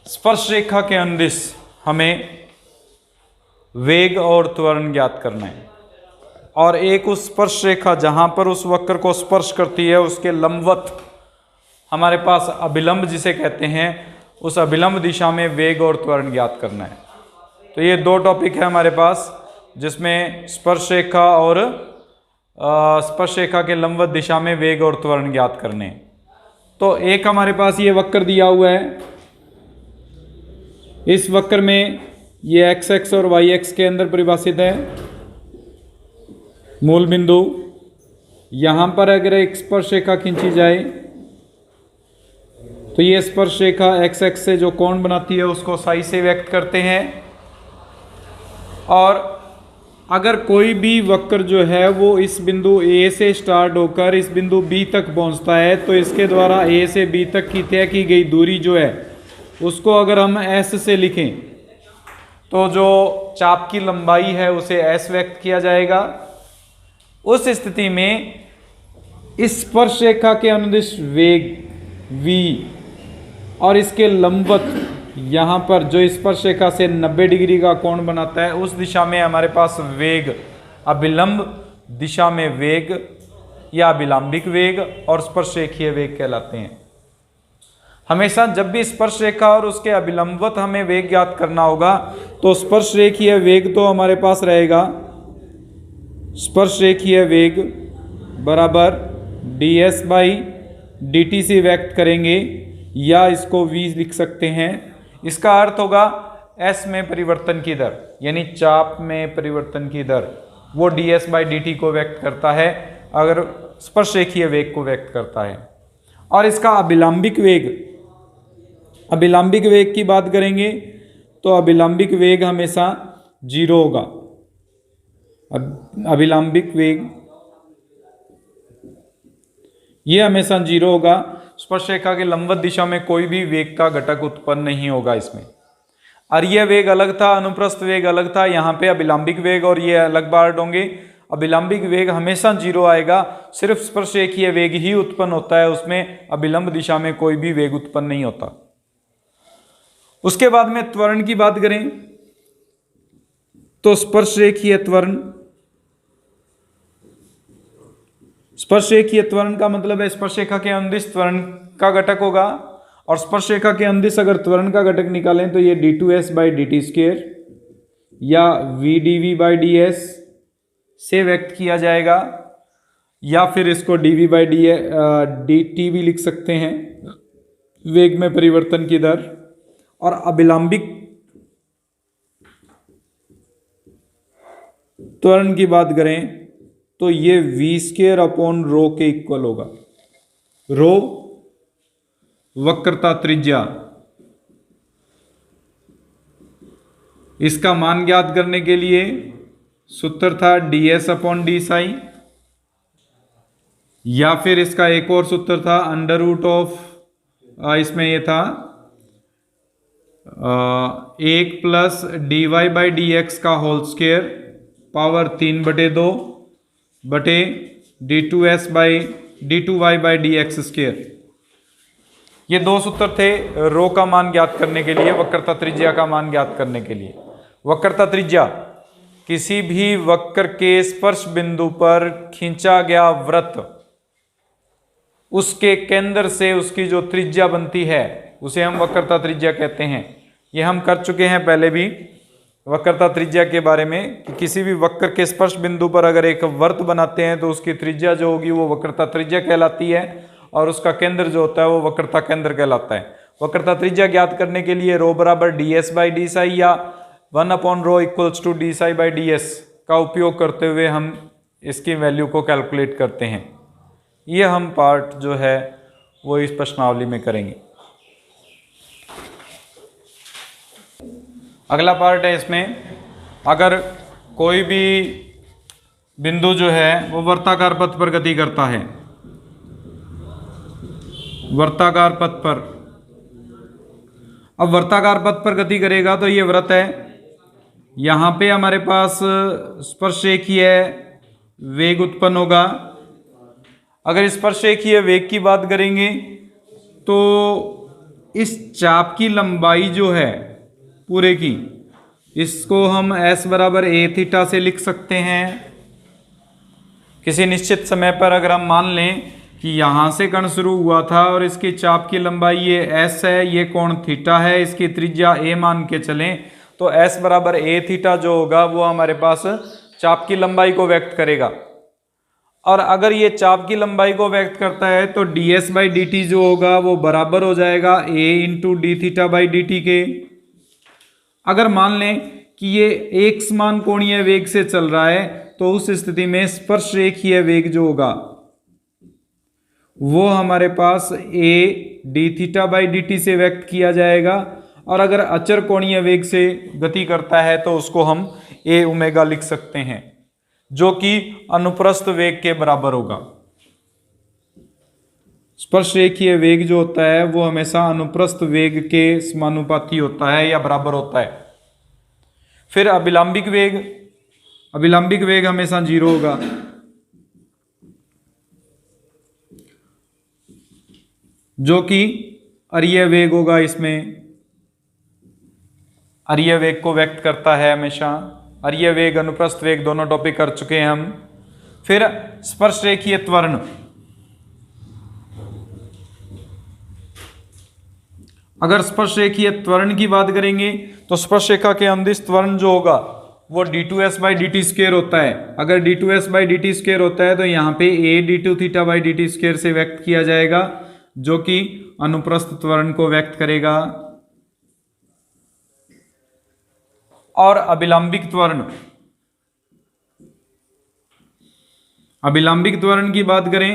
स्पर्श रेखा के अनुदिश हमें वेग और त्वरण ज्ञात करना है, और एक उस स्पर्श रेखा जहां पर उस वक्र को स्पर्श करती है उसके लंबवत हमारे पास अभिलंब जिसे कहते हैं, उस अभिलंब दिशा में वेग और त्वरण ज्ञात करना है। तो ये दो टॉपिक है हमारे पास, जिसमें स्पर्श रेखा और स्पर्श रेखा के लंबवत दिशा में वेग और त्वरण ज्ञात करने हैं। तो एक हमारे पास ये वक्र दिया हुआ है, इस वक्र में ये एक्स एक्स और वाई एक्स के अंदर परिभाषित है मूल बिंदु। यहां पर अगर एक स्पर्श रेखा खींची जाए तो ये स्पर्श रेखा एक्स एक्स से जो कोण बनाती है उसको साई से व्यक्त करते हैं। और अगर कोई भी वक्र जो है वो इस बिंदु ए से स्टार्ट होकर इस बिंदु बी तक पहुंचता है, तो इसके द्वारा ए से बी तक की तय की गई दूरी जो है उसको अगर हम एस से लिखें तो जो चाप की लंबाई है उसे एस व्यक्त किया जाएगा। उस स्थिति में इस स्पर्श रेखा के अनुदिश वेग v और इसके लंबवत यहाँ पर जो स्पर्श रेखा से 90 डिग्री का कोण बनाता है उस दिशा में हमारे पास वेग, अभिलंब दिशा में वेग या अभिलंबिक वेग और स्पर्श रेखीय वेग कहलाते हैं। हमेशा जब भी स्पर्श रेखा और उसके अभिलंबवत हमें वेग ज्ञात करना होगा तो स्पर्श रेखीय वेग तो हमारे पास रहेगा, स्पर्श रेखीय वेग बराबर ds बाई dt से व्यक्त करेंगे, या इसको v लिख सकते हैं। इसका अर्थ होगा s में परिवर्तन की दर, यानी चाप में परिवर्तन की दर, वो ds बाई dt को व्यक्त करता है अगर स्पर्श रेखीय वेग को व्यक्त करता है। और इसका अभिलंबिक वेग की बात करेंगे तो अभिलंबिक वेग हमेशा 0 होगा। अभिलंबिक वेग ये हमेशा 0 होगा। स्पर्श रेखा के लंबवत दिशा में कोई भी वेग का घटक उत्पन्न नहीं होगा इसमें। अरीय वेग अलग था, अनुप्रस्थ वेग अलग था, यहाँ पे अभिलंबिक वेग और ये अलग पार्ट होंगे। अभिलंबिक वेग हमेशा 0 आएगा, सिर्फ स्पर्श रेखीय वेग ही उत्पन्न होता है, उसमें अभिलंब दिशा में कोई भी वेग उत्पन्न नहीं होता। उसके बाद में त्वरण की बात करें तो स्पर्श रेखीय त्वरण का मतलब है स्पर्श रेखा के अनुदिश त्वरण का घटक होगा, और स्पर्श रेखा के अनुदिश अगर त्वरण का घटक निकालें तो ये d2s बाई dt स्क्वायर या vdv बाई ds से व्यक्त किया जाएगा, या फिर इसको dv बाई dt भी लिख सकते हैं, वेग में परिवर्तन की दर। और अभिलंबिक त्वरण की बात करें तो ये v स्क्वायर अपॉन रो के इक्वल होगा। रो वक्रता त्रिज्या, इसका मान ज्ञात करने के लिए सूत्र था ds अपॉन डी साई, या फिर इसका एक और सूत्र था अंडर रूट ऑफ, इसमें ये था 1 plus dy by D X का होल स्क्वायर पावर 3/2 बटे d2s by d2y by D X square. ये दो सूत्र थे रो का मान ज्ञात करने के लिए, वक्रता त्रिज्या का मान ज्ञात करने के लिए। वक्रता त्रिज्या किसी भी वक्र के स्पर्श बिंदु पर खींचा गया वृत्त, उसके केंद्र से उसकी जो त्रिज्या बनती है उसे हम वक्रता त्रिज्या कहते हैं। ये हम कर चुके हैं पहले भी वक्रता त्रिज्या के बारे में, कि किसी भी वक्र के स्पर्श बिंदु पर अगर एक वृत्त बनाते हैं तो उसकी त्रिज्या जो होगी वो वक्रता त्रिज्या कहलाती है, और उसका केंद्र जो होता है वो वक्रता केंद्र कहलाता है। वक्रता त्रिज्या ज्ञात करने के लिए रो बराबर ds बाई डी साई या 1 upon rho equals to D psi by ds का उपयोग करते हुए हम इसकी वैल्यू को कैलकुलेट करते हैं। ये हम पार्ट जो है वो इस प्रश्नावली में करेंगे। अगला पार्ट है, इसमें अगर कोई भी बिंदु जो है वो वर्ताकार पथ पर गति करता है, वर्ताकार पथ पर, अब वर्ताकार पथ पर गति करेगा तो ये वृत्त है, यहाँ पे हमारे पास स्पर्श रेखीय वेग उत्पन्न होगा। अगर स्पर्श रेखीय वेग की बात करेंगे तो इस चाप की लंबाई जो है पूरे की, इसको हम s बराबर a थीटा से लिख सकते हैं। किसी निश्चित समय पर अगर हम मान लें कि यहाँ से कण शुरू हुआ था और इसकी चाप की लंबाई ये s है, ये कोण थीटा है, इसकी त्रिज्या a मान के चलें, तो s बराबर a थीटा जो होगा वो हमारे पास चाप की लंबाई को व्यक्त करेगा। और अगर ये चाप की लंबाई को व्यक्त करता है तो ds बाई डी टी जो होगा वो बराबर हो जाएगा a into D theta by D T के। अगर मान लें कि ये एक समान कोणीय वेग से चल रहा है तो उस स्थिति में स्पर्श रेखीय वेग जो होगा वो हमारे पास a D theta by D T से व्यक्त किया जाएगा। और अगर अचर कोणीय वेग से गति करता है तो उसको हम a ओमेगा लिख सकते हैं, जो कि अनुप्रस्थ वेग के बराबर होगा। स्पर्श रेखीय वेग जो होता है वो हमेशा अनुप्रस्थ वेग के समानुपाती होता है या बराबर होता है। फिर अभिलंबिक वेग हमेशा 0 होगा। जो कि अरीय वेग होगा, इसमें अरीय वेग को व्यक्त करता है हमेशा। अरीय वेग अनुप्रस्थ वेग दोनों टॉपिक कर चुके हैं हम। फिर स्पर्श रेखीय त्वरण, अगर स्पर्श रेखीय त्वरण की बात करेंगे तो स्पर्श रेखा के अंदिश त्वरण जो होगा वो d2s by D T square होता है। अगर d2s by D T square होता है तो यहाँ पे a d2 theta by D T square से व्यक्त किया जाएगा, जो कि अनुप्रस्थ त्वरण को व्यक्त करेगा। और अभिलंबिक त्वरण की बात करें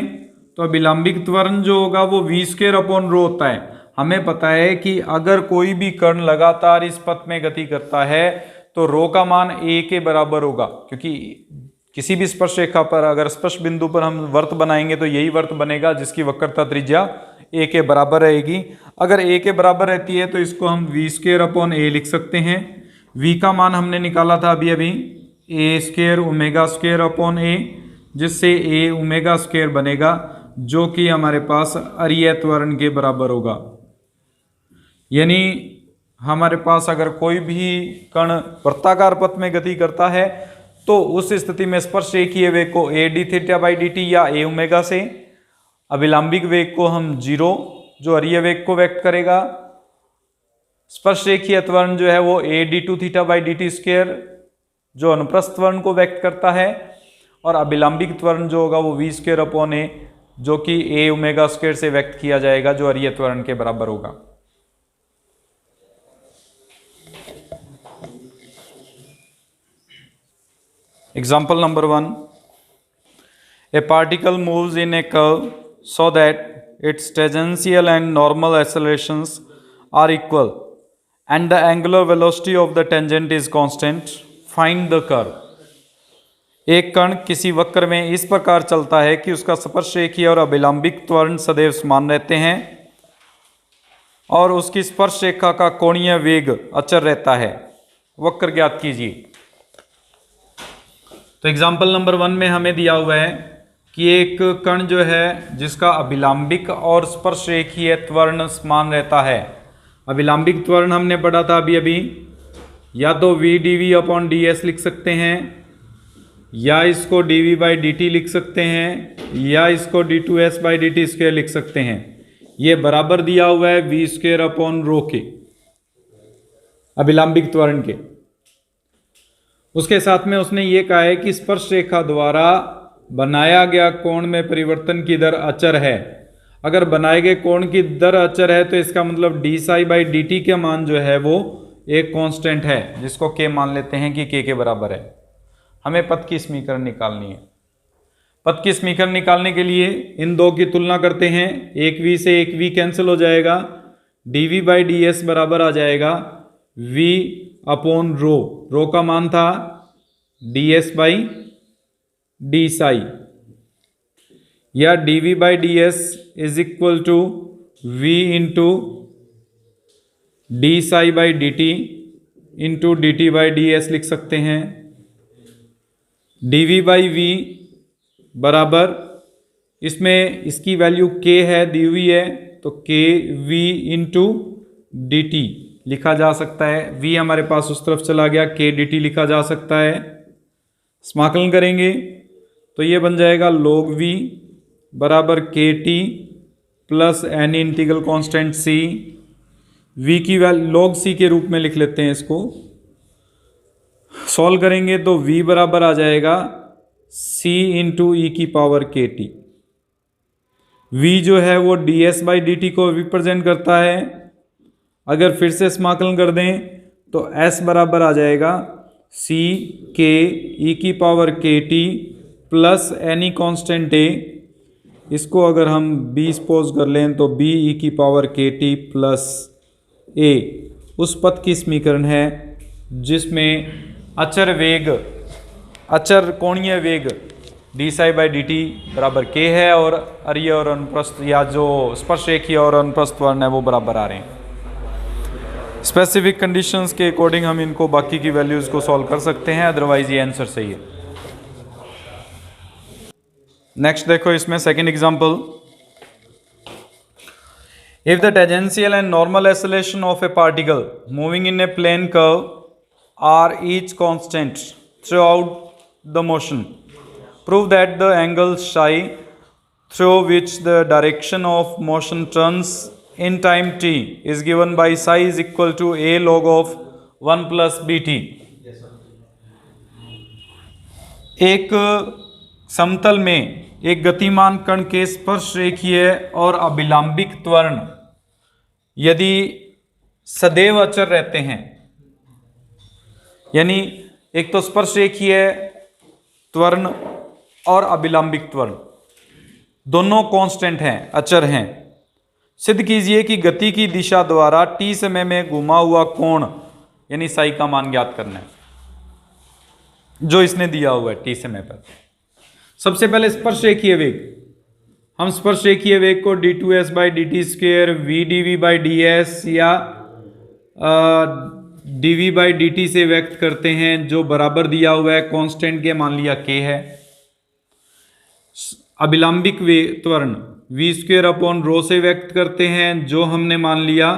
तो अभिलंबिक त्वरण जो होगा वो v स्क्वेयर अपॉन रो होता है। हमें पता है कि अगर कोई भी कण लगातार इस पथ में गति करता है तो रो का मान a के बराबर होगा, क्योंकि किसी भी स्पर्श रेखा पर अगर स्पर्श बिंदु पर हम वर्त बनाएंगे तो यही वर्त बनेगा जिसकी वक्रता त्रिज्या a के बराबर रहेगी। अगर a के बराबर रहती है तो इसको हम v स्क्वेयर अपॉन a लिख सकते हैं। v का मान हमने निकाला था अभी a square omega square upon a, जिससे a ओमेगा स्क्वेयर बनेगा, जो कि हमारे पास अरीय त्वरण के बराबर होगा। यानी हमारे पास अगर कोई भी कण वृत्ताकार पथ में गति करता है तो उस स्थिति में स्पर्श रेखीय वेग को a D theta by D T या a ओमेगा से, अभिलंबिक वेग को हम 0 जो अरीय वेग को व्यक्त करेगा, स्पर्श रेखीय त्वरण जो है वो a D two theta by D T square जो अनुप्रस्थ त्वरण को व्यक्त करता है, और अभिलंबिक त्वरण जो होगा वो v स्क्वेयर अपॉन a जो कि a ओमेगा स्क्वेयर से व्यक्त किया जाएगा, जो अरीय त्वरण के बराबर होगा। Example number 1. A particle moves in a curve so that its tangential and normal accelerations are equal and the angular velocity of the tangent is constant. Find the curve. एक कण किसी वक्र में इस प्रकार चलता है कि उसका स्पर्श रेखीय और अभिलंबिक त्वरण सदैव समान रहते हैं और उसकी स्पर्श रेखा का कोणीय वेग अचर रहता है। वक्र ज्ञात कीजिए। तो एग्जाम्पल नंबर 1 में हमें दिया हुआ है कि एक कण जो है जिसका अभिलंबिक और स्पर्श रेखीय त्वरण समान रहता है। अभिलंबिक त्वरण हमने पढ़ा था अभी, या तो v dv अपॉन ds लिख सकते हैं, या इसको dv बाई dt लिख सकते हैं, या इसको d2s by D T square लिख सकते हैं। ये बराबर दिया हुआ है v स्क्वेयर अपॉन रो के, अभिलंबिक त्वरण के। उसके साथ में उसने ये कहा है कि स्पर्श रेखा द्वारा बनाया गया कोण में परिवर्तन की दर अचर है। अगर बनाए गए कोण की दर अचर है तो इसका मतलब D psi by D T के मान जो है वो एक कांस्टेंट है, जिसको k मान लेते हैं कि k के बराबर है। हमें पथ की समीकरण निकालनी है। पथ की समीकरण निकालने के लिए इन दो की तुलना करते हैं। एक v से एक v कैंसिल हो जाएगा, dv बाई डी एस बराबर आ जाएगा v अपॉन रो। रो का मान था ds बाई डी साई, या dv by D S is equal to v into D psi by D T into D T by D S लिख सकते हैं। dv बाई v बराबर, इसमें इसकी वैल्यू k है दी हुई है, तो k v इंटू dt लिखा जा सकता है। v हमारे पास उस तरफ चला गया, k dt लिखा जा सकता है। समाकलन करेंगे तो ये बन जाएगा log v बराबर kt plus an integral constant c। v की वैल्यू log c के रूप में लिख लेते हैं इसको। सॉल्व करेंगे तो v बराबर आ जाएगा c इंटू ई की पावर kt। v जो है वो ds बाई dt को रिप्रेजेंट करता है। अगर फिर से समाकलन कर दें तो s बराबर आ जाएगा c k ई की power kt plus any constant a। इसको अगर हम b सपोज कर लें तो b ई की पावर kt प्लस a उस पथ की समीकरण है जिसमें अचर कोणीय वेग D psi by D T बराबर k है और अरीय और अनुप्रस्थ या जो स्पर्श रेखीय और अनुप्रस्थ वर्ण है वो बराबर आ रहे हैं। स्पेसिफिक कंडीशंस के अकॉर्डिंग हम इनको बाकी की वैल्यूज को सॉल्व कर सकते हैं, अदरवाइज ये आंसर सही है। नेक्स्ट देखो इसमें second example. If the tangential and normal acceleration of a particle moving in a plane curve are each constant throughout the motion, prove that the angle psi through which the direction of motion turns in time t is given by psi is equal to a log of 1 plus bt। एक समतल में एक गतिमान कण के स्पर्श रेखीय और अभिलंबिक त्वरण यदि सदैव अचर रहते हैं, यानी एक तो स्पर्श रेखीय त्वरण और अभिलंबिक त्वरण दोनों कांस्टेंट हैं, अचर हैं। सिद्ध कीजिए कि गति की दिशा द्वारा t समय में घुमा हुआ कोण यानी साई का मान ज्ञात करना है जो इसने दिया हुआ है t समय पर। सबसे पहले स्पर्श रेखीय वेग, हम स्पर्श रेखीय वेग को d2s by D T square V D V by D S या dv बाई डी टी से व्यक्त करते हैं जो बराबर दिया हुआ है कांस्टेंट के, मान लिया k है। अभिलंबिक त्वरण v स्क्वेयर अपॉन रो से व्यक्त करते हैं जो हमने मान लिया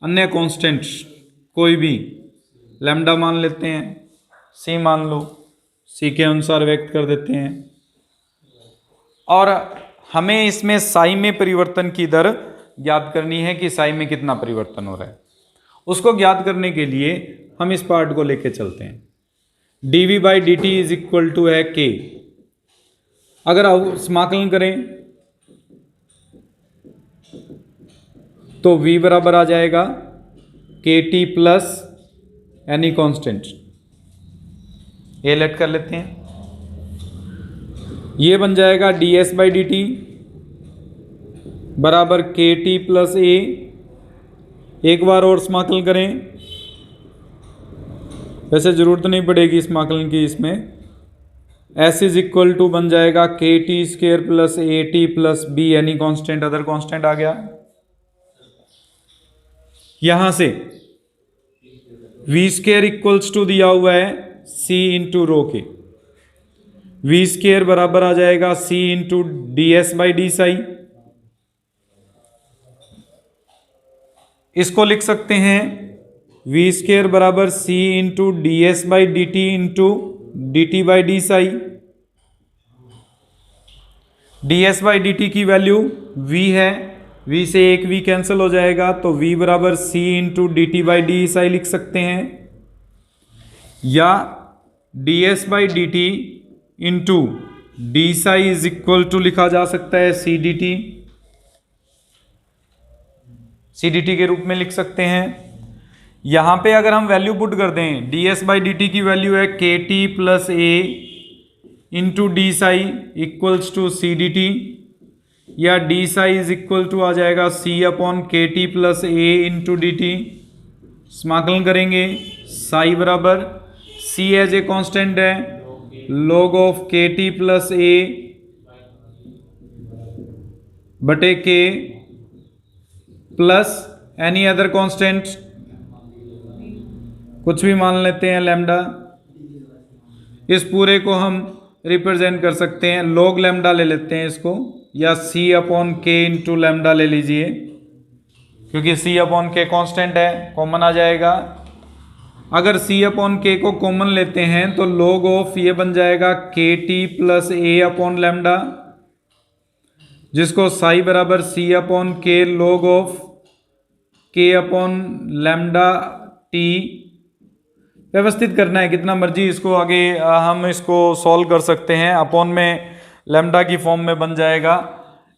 अन्य कांस्टेंट कोई भी लैम्डा मान लेते हैं, c मान लो, c के अनुसार व्यक्त कर देते हैं। और हमें इसमें साई में परिवर्तन की दर ज्ञात करनी है कि साई में कितना परिवर्तन हो रहा है। उसको ज्ञात करने के लिए हम इस पार्ट को लेके चलते हैं। dv by D T is equal to है k। अगर आप समाकलन करें तो v बराबर आ जाएगा kt प्लस एनी कांस्टेंट, ये लेट कर लेते हैं। ये बन जाएगा ds बाई डी टी बराबर kt प्लस a। एक बार और समाकलन करें, वैसे जरूरत नहीं पड़ेगी समाकलन की इसमें। s इज इक्वल टू बन जाएगा K T square plus A T plus B यानी कांस्टेंट, अदर कांस्टेंट आ गया। यहां से v स्क्वेयर इक्वल्स टू दिया हुआ है c इंटू रो के, v स्क्वेयर बराबर आ जाएगा c into D S by D Sai. इसको लिख सकते हैं v स्क्वेयर बराबर c into D S by D T into D T by D Sai. D S by D T की वैल्यू v है, v से एक v कैंसिल हो जाएगा तो v बराबर c into D T by D psi लिख सकते हैं, या D S by D T into D psi is equal to लिखा जा सकता है C D T, C D T के रूप में लिख सकते हैं। यहां पे अगर हम वैल्यू पुट कर दें, D S by D T की वैल्यू है K T plus A into D psi equals to C D T, या D psi is equal to आ जाएगा C upon K T plus A into D T. समाकलन करेंगे, psi बराबर C as a constant है log of K T plus A बटे K plus any other constant, कुछ भी मान लेते हैं लैम्डा। इस पूरे को हम रिप्रेजेंट कर सकते हैं, log लैम्डा ले लेते हैं इसको, या c अपॉन के इंटू लैम्डा ले लीजिए। क्योंकि सी अपॉन के कॉन्स्टेंट है, कॉमन आ जाएगा। अगर सी अपॉन के को कॉमन लेते हैं तो log ऑफ ये बन जाएगा के टी प्लस ए अपॉन लैम्डा, जिसको साई बराबर सी अपॉन के log ऑफ के अपॉन लैम्डा टी व्यवस्थित करना है। कितना मर्जी इसको आगे हम इसको सॉल्व कर सकते हैं। अपॉन में लैम्डा की फॉर्म में बन जाएगा,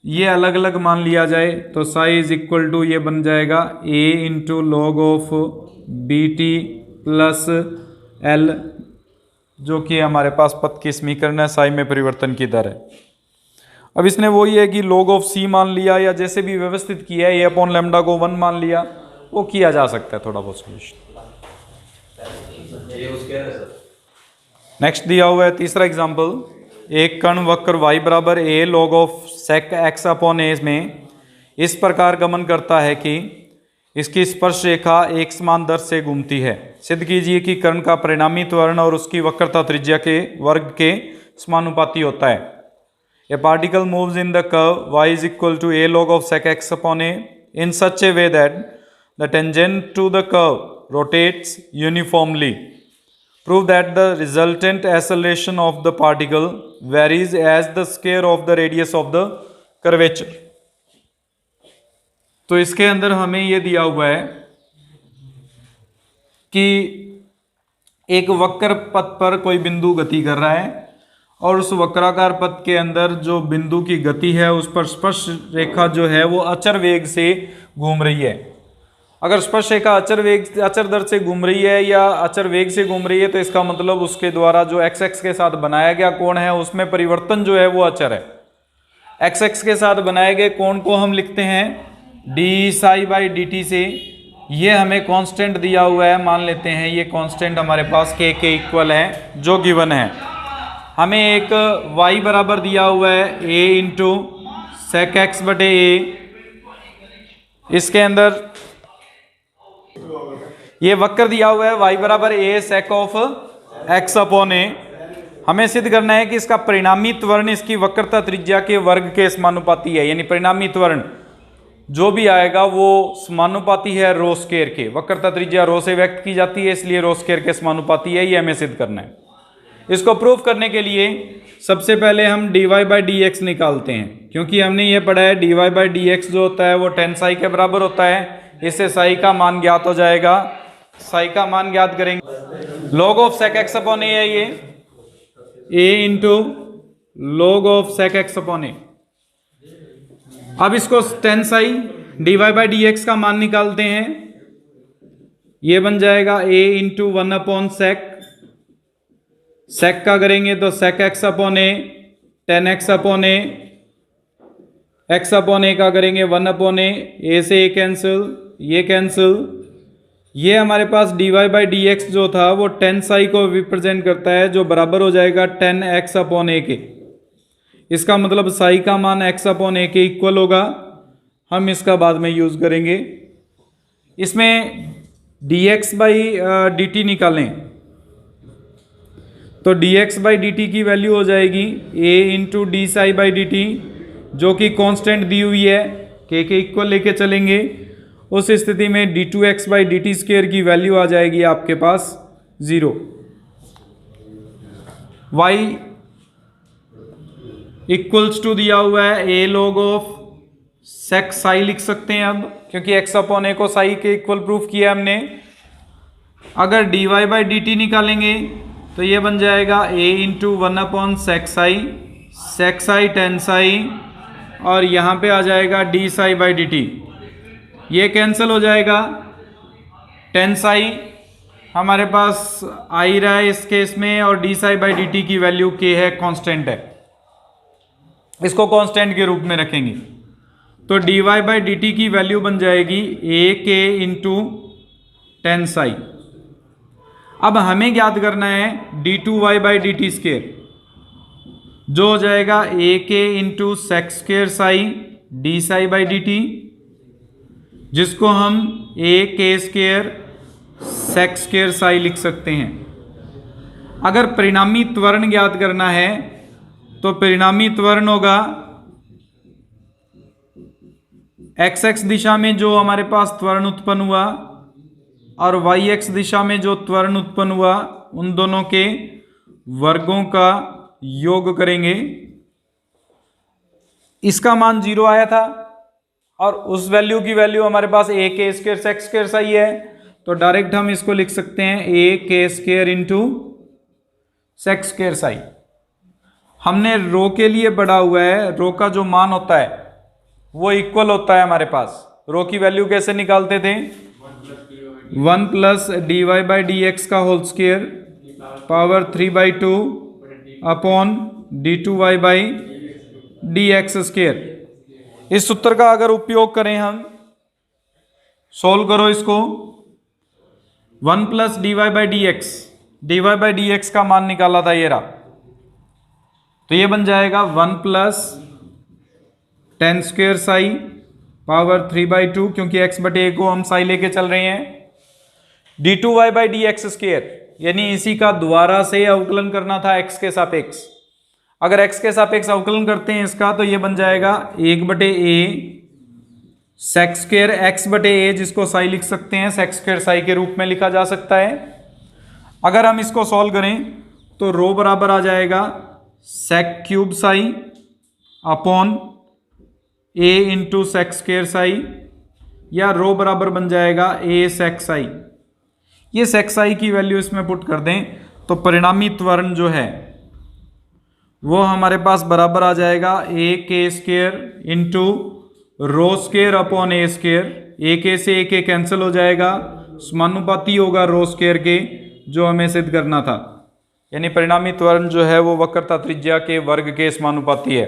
ये अलग अलग मान लिया जाए तो साई इज इक्वल टू ये बन जाएगा A into log of B T plus L, जो कि हमारे पास पथ की समीकरण है, साई में परिवर्तन की दर है। अब इसने वही है कि लॉग ऑफ सी मान लिया या जैसे भी व्यवस्थित किया है, ए अपॉन लैम्डा को 1 मान लिया, वो किया जा सकता है थोड़ा बहुत सोल्यूशन। नेक्स्ट दिया हुआ है तीसरा एग्जाम्पल, एक कण वक्र y बराबर a log of sec x upon a में इस प्रकार गमन करता है कि इसकी स्पर्श रेखा एक समान दर से घूमती है। सिद्ध कीजिए कि कण का परिणामी त्वरण और उसकी वक्रता त्रिज्या के वर्ग के समानुपाती होता है। A particle moves in the curve y is equal to a log of sec x upon a in such a way that the tangent to the curve rotates uniformly. Prove that the resultant acceleration of the particle varies as the square of the radius of the curvature. तो इसके अंदर हमें यह दिया हुआ है कि एक वक्र पथ पर कोई बिंदु गति कर रहा है और उस वक्राकार पथ के अंदर जो बिंदु की गति है उस पर स्पर्श रेखा जो है वो अचर वेग से घूम रही है। अगर स्पर्श रेखा अचर दर से घूम रही है या अचर वेग से घूम रही है तो इसका मतलब उसके द्वारा जो एक्स एक्स के साथ बनाया गया कोण है उसमें परिवर्तन जो है वो अचर है। एक्स एक्स के साथ बनाए गए कोण को हम लिखते हैं D psi by D T से। ये हमें कांस्टेंट दिया हुआ है, मान लेते हैं ये कांस्टेंट हमारे पास के इक्वल है जो गिवन है। हमें एक y बराबर दिया हुआ है a इंटू सेक एक्स बटे ए। इसके अंदर ये वक्र दिया हुआ है y बराबर a sec of x upon A. हमें सिद्ध करना है कि इसका परिणामी त्वरण इसकी वक्रता त्रिज्या के वर्ग के समानुपाती है, यानी परिणामी त्वरण जो भी आएगा वो समानुपाती है रो स्क्वायर के। वक्रता त्रिज्या रो से व्यक्त की जाती है इसलिए रो स्क्वायर के समानुपाती है, ये हमें सिद्ध करना है। इसको प्रूफ करने के लिए सबसे पहले हम dy बाई डी एक्स निकालते हैं, क्योंकि हमने ये पढ़ा है dy बाई डी एक्स जो होता है वो 10 साई के बराबर होता है। इससे साई का मान ज्ञात हो जाएगा। साई का मान ज्ञात करेंगे, log of sec x upon A है ये a into log of sec x upon A. अब इसको 10 साई dy बाई डी एक्स का मान निकालते हैं, ये बन जाएगा a into 1 upon sec. Sec का करेंगे तो sec X upon A 10 X upon A, X upon A का करेंगे 1 अपॉन ए से ए कैंसिल, ये कैंसिल। ये हमारे पास dy बाई डी एक्स जो था वो 10 साई को रिप्रेजेंट करता है जो बराबर हो जाएगा 10 एक्स अपॉन ए के। इसका मतलब साई का मान x अपॉन ए के इक्वल होगा। हम इसका बाद में यूज करेंगे। इसमें dx बाई डी टी निकालें तो dx बाई डी टी की वैल्यू हो जाएगी a into D psi by D T, जो कि कांस्टेंट दी हुई है k के इक्वल लेके चलेंगे। उस स्थिति में d2x by D T square की वैल्यू आ जाएगी आपके पास 0। y इक्वल्स टू दिया हुआ है a log of sec psi लिख सकते हैं अब, क्योंकि x अपॉन ए को साई के इक्वल प्रूफ किया हमने। अगर dy बाई डी टी निकालेंगे तो ये बन जाएगा a into 1 upon sec psi 10 psi, और यहाँ पे आ जाएगा D psi by D T. ये कैंसिल हो जाएगा। 10 साई हमारे पास आ ही रहा है इस केस में, और D psi by D T की वैल्यू k है, कांस्टेंट है। इसको कांस्टेंट के रूप में रखेंगे तो dy बाई डी टी की वैल्यू बन जाएगी a k इंटू 10 साई। अब हमें ज्ञात करना है d2y by D T square, जो हो जाएगा a k into sec square psi D psi by D T, जिसको हम a k square sec square psi लिख सकते हैं। अगर परिणामी त्वरण ज्ञात करना है तो परिणामी त्वरण होगा एक्स एक्स दिशा में जो हमारे पास त्वरण उत्पन्न हुआ और वाई एक्स दिशा में जो त्वरण उत्पन्न हुआ, उन दोनों के वर्गों का योग करेंगे। इसका मान 0 आया था और उस वैल्यू की वैल्यू हमारे पास ए के स्क्वायर सेक स्क्वायर सही है, तो डायरेक्ट हम इसको लिख सकते हैं A K square into sec square psi. हमने रो के लिए बढ़ा हुआ है, रो का जो मान होता है वो इक्वल होता है हमारे पास। रो की वैल्यू कैसे निकालते थे? 1 plus D Y by D X का whole square power 3/2 upon d2y by D X square. इस सूत्र का अगर उपयोग करें हम, सोल्व करो इसको, 1 plus D Y by D X का मान निकाला था ये रहा, तो ये बन जाएगा 1 plus ten square Sai power 3/2, क्योंकि x बटे a को हम साई लेके चल रहे हैं, d2y by D X square, यानी इसी का दोबारा से अवकलन करना था x के सापेक्ष। अगर x के सापेक्ष अवकलन करते हैं इसका, तो ये बन जाएगा 1 बटे a सेक स्क्वायर x बटे a, जिसको साई लिख सकते हैं सेक स्क्वायर साई के रूप में लिखा जा सकता है। अगर हम इसको सॉल्व करें तो रो बराबर आ जाएगा sec cube psi upon a into sec square psi, या रो बराबर बन जाएगा a सेक साई। ये सेक साई की वैल्यू इसमें पुट कर दें तो परिणामी त्वरण जो है वो हमारे पास बराबर आ जाएगा a के square into rho square upon a square. a के से a के कैंसिल हो जाएगा, समानुपाती होगा रो स्क्वायर के, जो हमें सिद्ध करना था। यानी परिणामी त्वरण जो है वो वक्रता त्रिज्या के वर्ग के समानुपाती है।